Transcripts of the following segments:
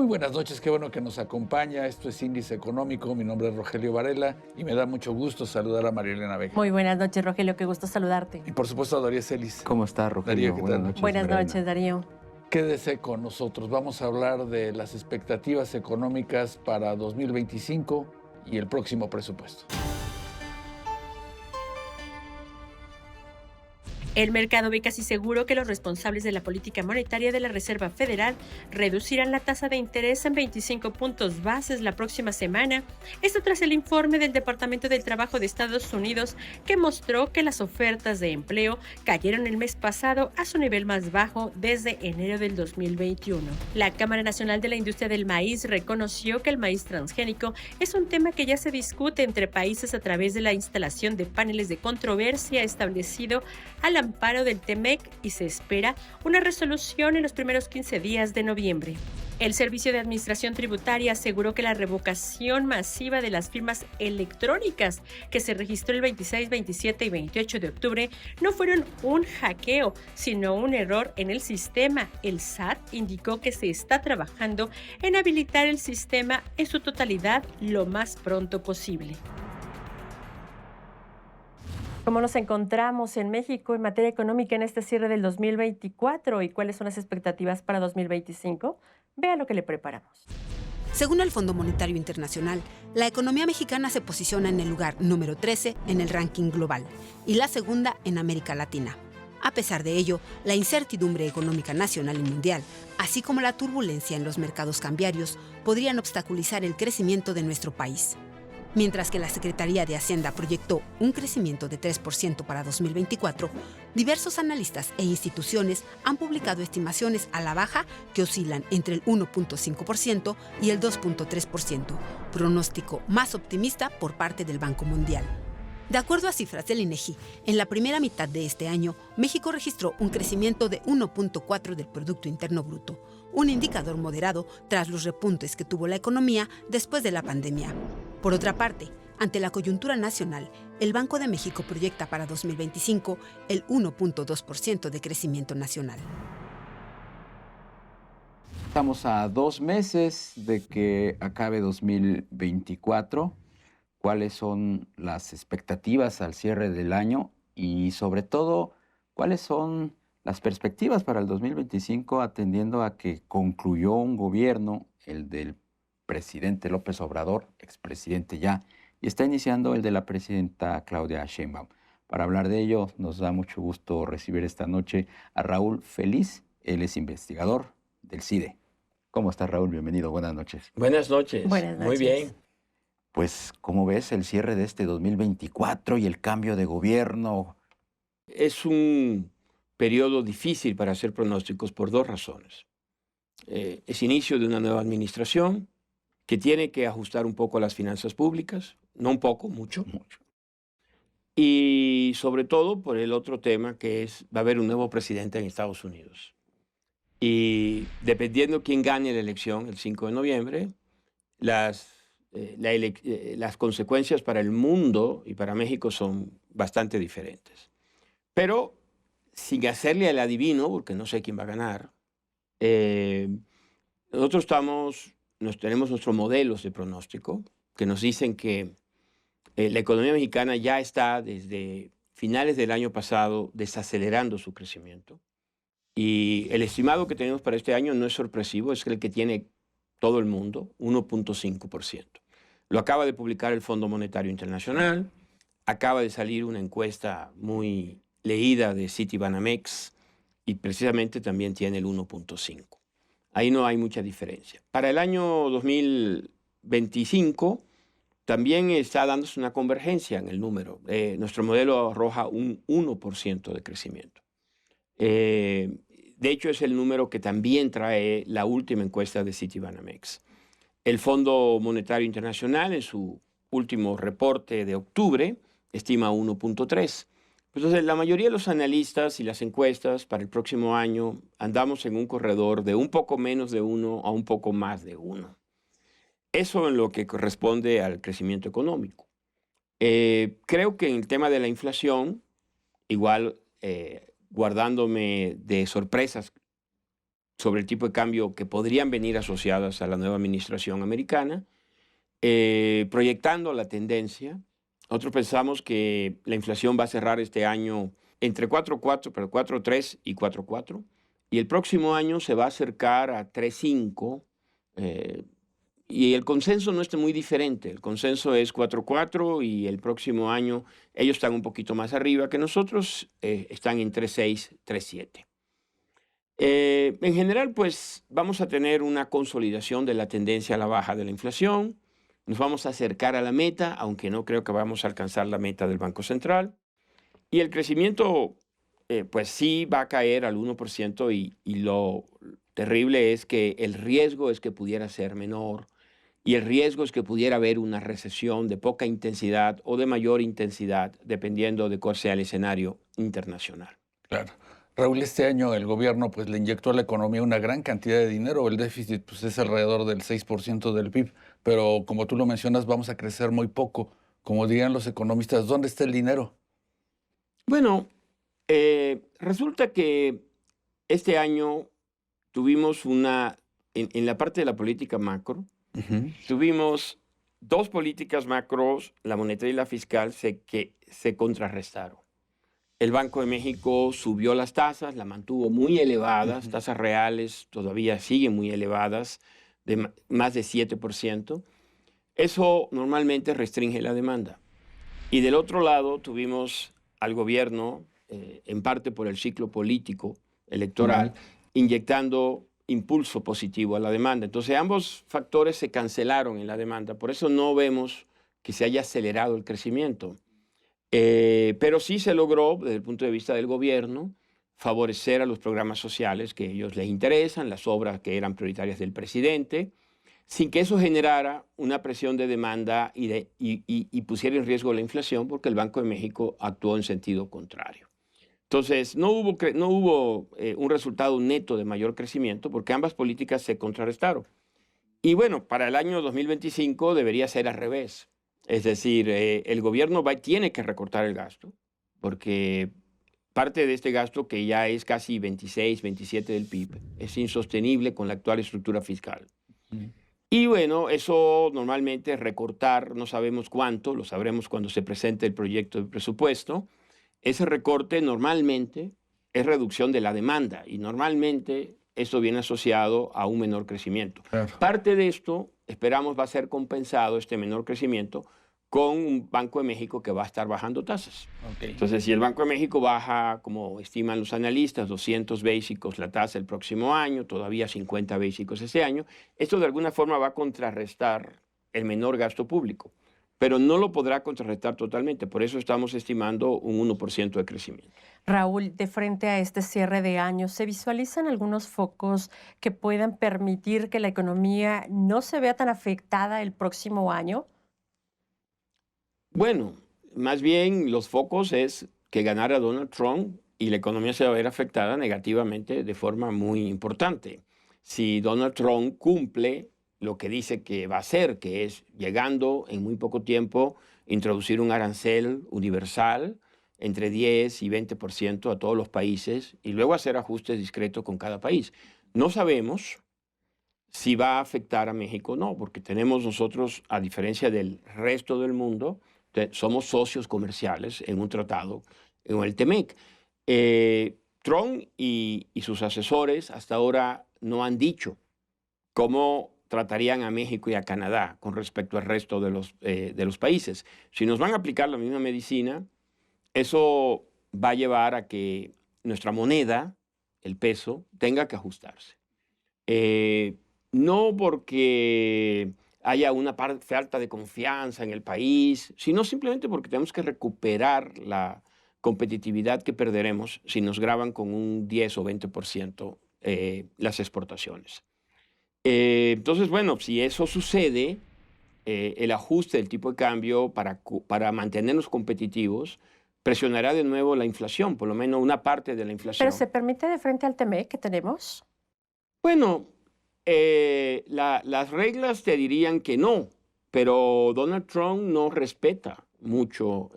Muy buenas noches, qué bueno que nos acompaña. Esto es Índice Económico. Mi nombre es Rogelio Varela y me da mucho gusto saludar a María Elena Vega. Muy buenas noches, Rogelio, qué gusto saludarte. Y por supuesto a Darío Celis. ¿Cómo está, Rogelio? Darío, ¿qué Buenas tal? noches, Buenas Mariana. noches, Darío. Quédese con nosotros. Vamos a hablar de las expectativas económicas para 2025 y el próximo presupuesto. El mercado ve casi seguro que los responsables de la política monetaria de la Reserva Federal reducirán la tasa de interés en 25 puntos bases la próxima semana. Esto tras el informe del Departamento del Trabajo de Estados Unidos que mostró que las ofertas de empleo cayeron el mes pasado a su nivel más bajo desde enero del 2021. La Cámara Nacional de la Industria del Maíz reconoció que el maíz transgénico es un tema que ya se discute entre países a través de la instalación de paneles de controversia establecido al amparo del TEMEC y se espera una resolución en los primeros 15 días de noviembre. El Servicio de Administración Tributaria aseguró que la revocación masiva de las firmas electrónicas que se registró el 26, 27 y 28 de octubre no fueron un hackeo, sino un error en el sistema. El SAT indicó que se está trabajando en habilitar el sistema en su totalidad lo más pronto posible. ¿Cómo nos encontramos en México en materia económica en este cierre del 2024 y cuáles son las expectativas para 2025? Vea lo que le preparamos. Según el Fondo Monetario Internacional, la economía mexicana se posiciona en el lugar número 13 en el ranking global y la segunda en América Latina. A pesar de ello, la incertidumbre económica nacional y mundial, así como la turbulencia en los mercados cambiarios, podrían obstaculizar el crecimiento de nuestro país. Mientras que la Secretaría de Hacienda proyectó un crecimiento de 3% para 2024, diversos analistas e instituciones han publicado estimaciones a la baja que oscilan entre el 1.5% y el 2.3%, pronóstico más optimista por parte del Banco Mundial. De acuerdo a cifras del INEGI, en la primera mitad de este año, México registró un crecimiento de 1.4% del Producto Interno Bruto, un indicador moderado tras los repuntes que tuvo la economía después de la pandemia. Por otra parte, ante la coyuntura nacional, el Banco de México proyecta para 2025 el 1.2% de crecimiento nacional. Estamos a 2 meses de que acabe 2024. ¿Cuáles son las expectativas al cierre del año? Y sobre todo, ¿cuáles son las perspectivas para el 2025 atendiendo a que concluyó un gobierno, el del presidente López Obrador, expresidente ya, y está iniciando el de la presidenta Claudia Sheinbaum? Para hablar de ello, nos da mucho gusto recibir esta noche a Raúl Feliz. Él es investigador del CIDE. ¿Cómo estás, Raúl? Bienvenido, buenas noches. Buenas noches. Buenas noches. Muy bien. Pues, ¿cómo ves el cierre de este 2024 y el cambio de gobierno? Es un periodo difícil para hacer pronósticos por dos razones. Es inicio de una nueva administración que tiene que ajustar un poco las finanzas públicas, no un poco, mucho. Y sobre todo por el otro tema que es, va a haber un nuevo presidente en Estados Unidos. Y dependiendo quién gane la elección el 5 de noviembre, las consecuencias para el mundo y para México son bastante diferentes. Pero sin hacerle al adivino, porque no sé quién va a ganar, nosotros tenemos nuestros modelos de pronóstico que nos dicen que la economía mexicana ya está desde finales del año pasado desacelerando su crecimiento. Y el estimado que tenemos para este año no es sorpresivo, es el que tiene todo el mundo, 1.5%. Lo acaba de publicar el Fondo Monetario Internacional, acaba de salir una encuesta muy leída de Citibanamex y precisamente también tiene el 1.5%. Ahí no hay mucha diferencia. Para el año 2025 también está dándose una convergencia en el número. Nuestro modelo arroja un 1% de crecimiento. De hecho, es el número que también trae la última encuesta de Citibanamex. El Fondo Monetario Internacional, en su último reporte de octubre, estima 1.3. Entonces, la mayoría de los analistas y las encuestas para el próximo año andamos en un corredor de un poco menos de 1 a un poco más de 1. Eso en lo que corresponde al crecimiento económico. Creo que en el tema de la inflación, igual guardándome de sorpresas sobre el tipo de cambio que podrían venir asociadas a la nueva administración americana, proyectando la tendencia. Nosotros pensamos que la inflación va a cerrar este año entre 4.3 y 4.4, y el próximo año se va a acercar a 3.5, y el consenso no está muy diferente. El consenso es 4.4 y el próximo año ellos están un poquito más arriba que nosotros, están en 3.6, 3.7. En general, pues vamos a tener una consolidación de la tendencia a la baja de la inflación. Nos vamos a acercar a la meta, aunque no creo que vamos a alcanzar la meta del Banco Central. Y el crecimiento, pues sí va a caer al 1%, y lo terrible es que el riesgo es que pudiera ser menor, y el riesgo es que pudiera haber una recesión de poca intensidad o de mayor intensidad, dependiendo de cuál sea el escenario internacional. Claro. Raúl, este año el gobierno pues, le inyectó a la economía una gran cantidad de dinero. El déficit pues, es alrededor del 6% del PIB, pero como tú lo mencionas, vamos a crecer muy poco. Como dirían los economistas, ¿dónde está el dinero? Bueno, resulta que este año tuvimos en la parte de la política macro, tuvimos dos políticas macros, la monetaria y la fiscal, que se contrarrestaron. El Banco de México subió las tasas, las mantuvo muy elevadas, tasas reales todavía siguen muy elevadas, de más de 7%. Eso normalmente restringe la demanda. Y del otro lado tuvimos al gobierno, en parte por el ciclo político electoral, inyectando impulso positivo a la demanda. Entonces ambos factores se cancelaron en la demanda, por eso no vemos que se haya acelerado el crecimiento. Pero sí se logró, desde el punto de vista del gobierno, favorecer a los programas sociales que a ellos les interesan, las obras que eran prioritarias del presidente, sin que eso generara una presión de demanda y pusiera en riesgo la inflación, porque el Banco de México actuó en sentido contrario. Entonces, no hubo un resultado neto de mayor crecimiento, porque ambas políticas se contrarrestaron. Y bueno, para el año 2025 debería ser al revés. Es decir, el gobierno tiene que recortar el gasto, porque parte de este gasto, que ya es casi 26, 27 del PIB, es insostenible con la actual estructura fiscal. Y bueno, eso normalmente recortar, no sabemos cuánto, lo sabremos cuando se presente el proyecto de presupuesto. Ese recorte normalmente es reducción de la demanda, y normalmente esto viene asociado a un menor crecimiento. Claro. Parte de esto, esperamos, va a ser compensado, este menor crecimiento, con un Banco de México que va a estar bajando tasas. Okay. Entonces, si el Banco de México baja, como estiman los analistas, 200 básicos la tasa el próximo año, todavía 50 básicos este año, esto de alguna forma va a contrarrestar el menor gasto público, pero no lo podrá contrarrestar totalmente. Por eso estamos estimando un 1% de crecimiento. Raúl, de frente a este cierre de año, ¿se visualizan algunos focos que puedan permitir que la economía no se vea tan afectada el próximo año? Bueno, más bien los focos es que ganara Donald Trump y la economía se va a ver afectada negativamente de forma muy importante. Si Donald Trump cumple lo que dice que va a hacer, que es, llegando en muy poco tiempo, introducir un arancel universal entre 10 y 20% a todos los países, y luego hacer ajustes discretos con cada país. No sabemos si va a afectar a México o no, porque tenemos nosotros, a diferencia del resto del mundo, somos socios comerciales en un tratado, en el TEMEC. Trump y sus asesores hasta ahora no han dicho cómo tratarían a México y a Canadá con respecto al resto de los países. Si nos van a aplicar la misma medicina, eso va a llevar a que nuestra moneda, el peso, tenga que ajustarse. No porque haya una falta de confianza en el país, sino simplemente porque tenemos que recuperar la competitividad que perderemos si nos graban con un 10 o 20% las exportaciones. Entonces, bueno, si eso sucede, el ajuste del tipo de cambio para mantenernos competitivos presionará de nuevo la inflación, por lo menos una parte de la inflación. ¿Pero se permite de frente al TEMEC que tenemos? Bueno, las reglas te dirían que no, pero Donald Trump no respeta mucho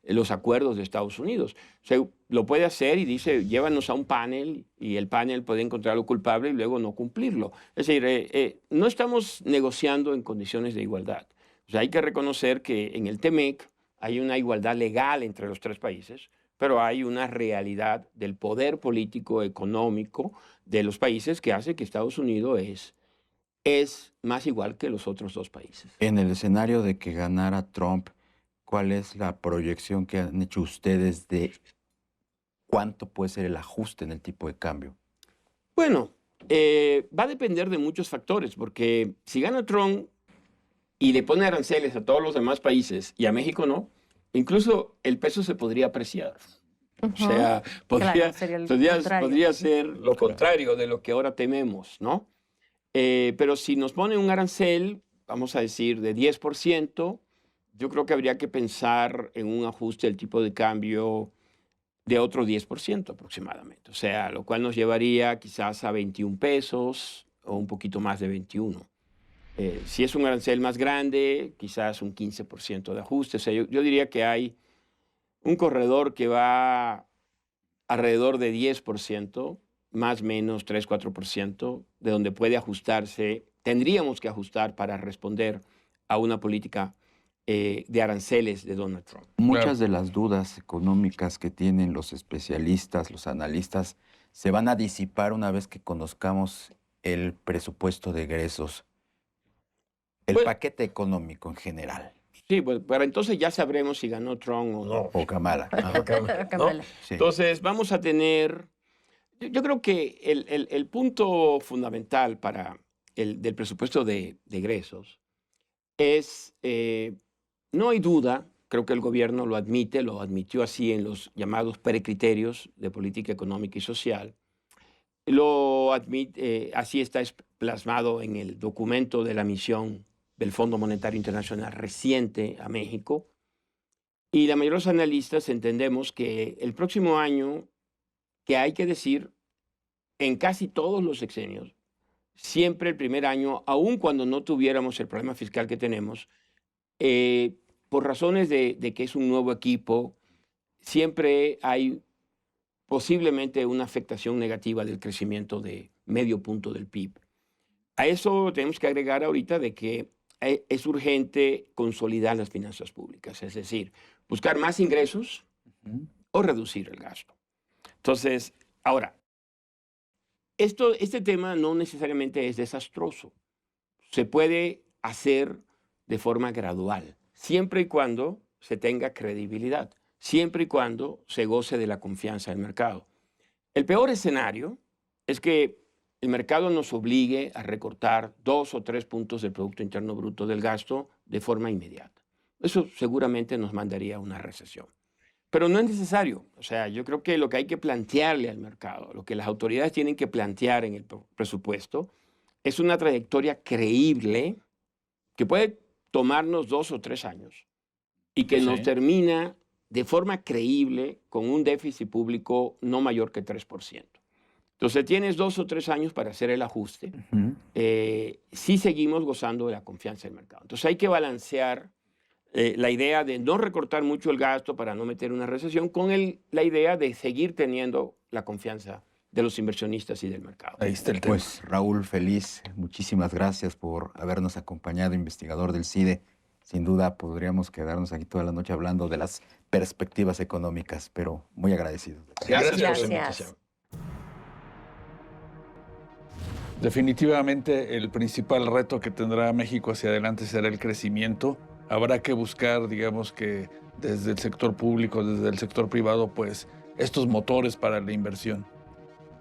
los acuerdos de Estados Unidos. O sea, lo puede hacer y dice, llévanos a un panel y el panel puede encontrarlo culpable y luego no cumplirlo. Es decir, no estamos negociando en condiciones de igualdad. O sea, hay que reconocer que en el TEMEC hay una igualdad legal entre los tres países, pero hay una realidad del poder político, económico de los países que hace que Estados Unidos es más igual que los otros dos países. En el escenario de que ganara Trump, ¿cuál es la proyección que han hecho ustedes de cuánto puede ser el ajuste en el tipo de cambio? Bueno, va a depender de muchos factores, porque si gana Trump y le pone aranceles a todos los demás países y a México no, incluso el peso se podría apreciar. O sea, podría ser lo contrario de lo que ahora tememos, ¿no? Pero si nos pone un arancel, vamos a decir, de 10%, yo creo que habría que pensar en un ajuste del tipo de cambio de otro 10% aproximadamente. O sea, lo cual nos llevaría quizás a 21 pesos o un poquito más de 21. Si es un arancel más grande, quizás un 15% de ajuste. O sea, yo diría que hay un corredor que va alrededor de 10%, más o menos 3-4%, de donde puede ajustarse, tendríamos que ajustar para responder a una política de aranceles de Donald Trump. Muchas de las dudas económicas que tienen los especialistas, los analistas, se van a disipar una vez que conozcamos el presupuesto de egresos, el paquete económico en general. Sí, pues para entonces ya sabremos si ganó Trump o no. O Kamala. Kamala. Sí. Entonces vamos a tener, yo creo que el punto fundamental del presupuesto de egresos es, no hay duda, creo que el gobierno lo admitió así en los llamados precriterios de política económica y social, así está plasmado en el documento de la misión del Fondo Monetario Internacional reciente a México, y la mayoría de los analistas entendemos que el próximo año, que hay que decir, en casi todos los sexenios, siempre el primer año, aun cuando no tuviéramos el problema fiscal que tenemos, por razones de que es un nuevo equipo, siempre hay posiblemente una afectación negativa del crecimiento de medio punto del PIB. A eso tenemos que agregar ahorita de que es urgente consolidar las finanzas públicas, es decir, buscar más ingresos o reducir el gasto. Entonces, ahora, este tema no necesariamente es desastroso. Se puede hacer de forma gradual, siempre y cuando se tenga credibilidad, siempre y cuando se goce de la confianza del mercado. El peor escenario es que el mercado nos obligue a recortar 2 o 3 puntos del Producto Interno Bruto del gasto de forma inmediata. Eso seguramente nos mandaría a una recesión. Pero no es necesario. O sea, yo creo que lo que hay que plantearle al mercado, lo que las autoridades tienen que plantear en el presupuesto, es una trayectoria creíble que puede tomarnos 2 o 3 años y que nos termina de forma creíble con un déficit público no mayor que 3%. Entonces tienes 2 o 3 años para hacer el ajuste si seguimos gozando de la confianza del mercado. Entonces hay que balancear la idea de no recortar mucho el gasto para no meter una recesión con la idea de seguir teniendo la confianza de los inversionistas y del mercado. Ahí está el tema. Pues Raúl Feliz, muchísimas gracias por habernos acompañado, investigador del CIDE. Sin duda podríamos quedarnos aquí toda la noche hablando de las perspectivas económicas, pero muy agradecidos. Gracias. Por su Gracias. invitación. Definitivamente el principal reto que tendrá México hacia adelante será el crecimiento. Habrá que buscar, digamos que desde el sector público, desde el sector privado, pues estos motores para la inversión.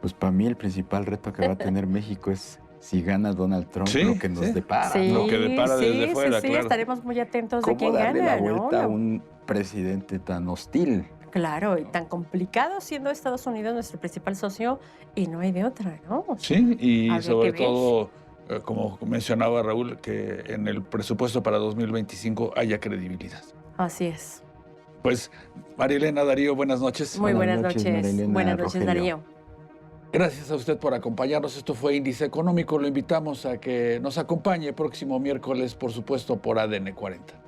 Pues para mí el principal reto que va a tener México es si gana Donald Trump, Sí, lo que nos sí. depara, Sí, ¿no? Lo que depara desde fuera, sí, claro. estaremos muy atentos de ¿Cómo quién darle gana, la vuelta a ¿no? un presidente tan hostil? Claro, y tan complicado siendo Estados Unidos nuestro principal socio y no hay de otra, ¿no? Sí, y Habría sobre que ver. todo, como mencionaba Raúl, que en el presupuesto para 2025 haya credibilidad. Así es. Pues, María Elena, Darío, buenas noches. Muy buenas Buenas noches, noches. María Elena, Buenas noches, Rogelio. Darío. Gracias a usted por acompañarnos. Esto fue Índice Económico. Lo invitamos a que nos acompañe próximo miércoles, por supuesto, por ADN 40.